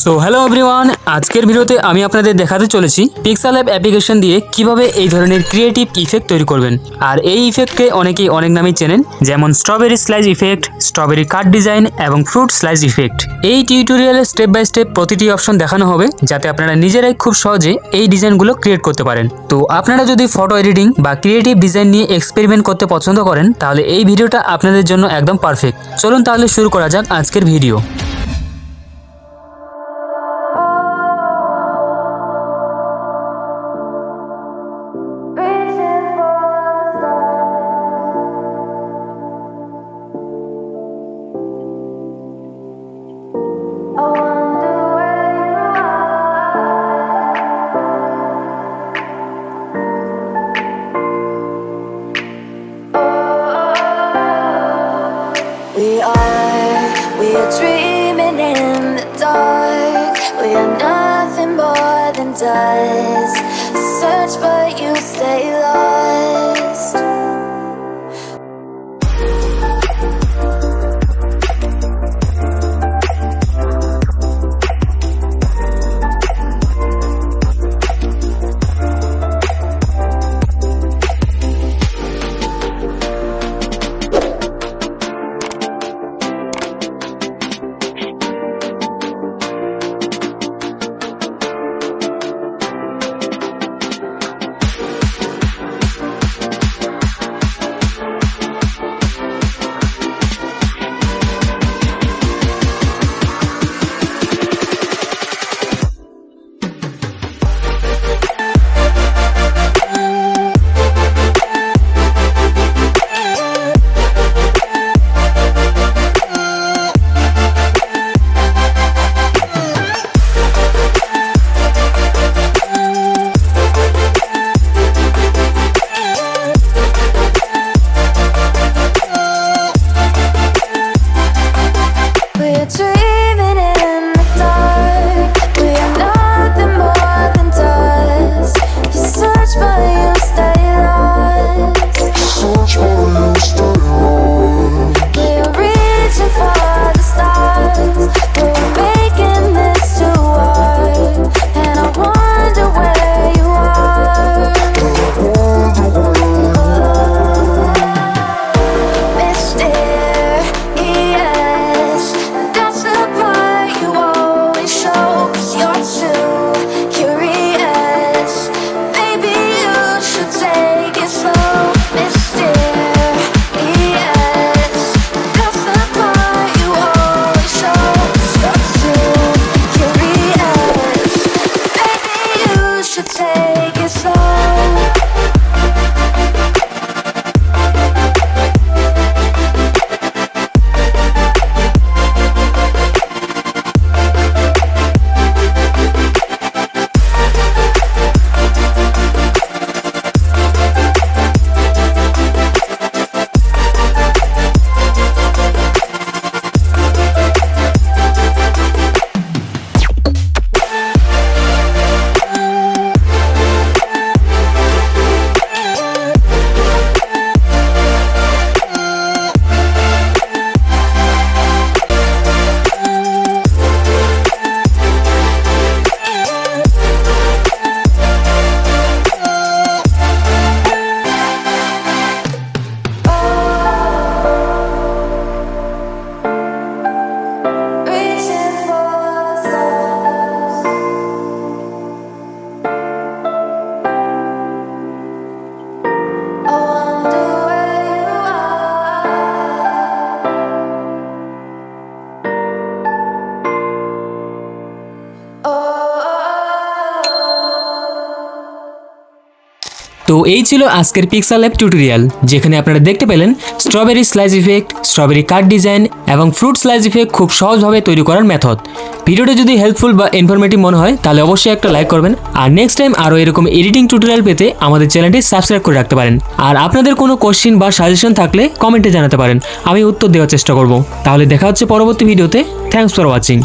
So hello everyone, আজকের ভিডিওতে আমি আপনাদের দেখাতে চলেছি পিক্সেলল্যাব অ্যাপ্লিকেশন দিয়ে কিভাবে এই ধরনের ক্রিয়েটিভ ইফেক্ট তৈরি করবেন। আর এই ইফেক্টকে অনেকেই অনেক নামে চেনেন, যেমন স্ট্রবেরি স্লাইস ইফেক্ট, স্ট্রবেরি কাট ডিজাইন এবং ফ্রুট স্লাইস ইফেক্ট। এই টিউটোরিয়ালে স্টেপ বাই স্টেপ প্রতিটি অপশন দেখানো হবে, যাতে আপনারা নিজেরাই খুব সহজে এই ডিজাইনগুলো ক্রিয়েট করতে পারেন। তো আপনারা যদি ফটো এডিটিং বা ক্রিয়েটিভ ডিজাইন নিয়ে এক্সপেরিমেন্ট করতে পছন্দ করেন, তাহলে এই ভিডিওটা আপনাদের জন্য একদম পারফেক্ট। চলুন তাহলে শুরু করা যাক আজকের video. We are dreaming in the dark. We are nothing more than dust. Search but you stay lost. তো এই ছিল আজকের পিক্সেলল্যাব টিউটোরিয়াল, যেখানে আপনারা দেখতে পেলেন স্ট্রবেরি স্লাইস ইফেক্ট, স্ট্রবেরি কাট ডিজাইন এবং ফ্রুট স্লাইস ইফেক্ট খুব সহজভাবে তৈরি করার মেথড। ভিডিওটা যদি হেল্পফুল বা ইনফরমেটিভ মনে হয়, তাহলে অবশ্যই একটা লাইক করবেন। আর নেক্সট টাইম আরও এরকম এডিটিং টিউটোরিয়াল পেতে আমাদের চ্যানেলটি সাবস্ক্রাইব করে রাখতে পারেন। আর আপনাদের কোনো কোশ্চেন বা সাজেশন থাকলে কমেন্টে জানাতে পারেন, আমি উত্তর দেওয়ার চেষ্টা করব। তাহলে দেখা হচ্ছে পরবর্তী ভিডিওতে। Thanks for watching.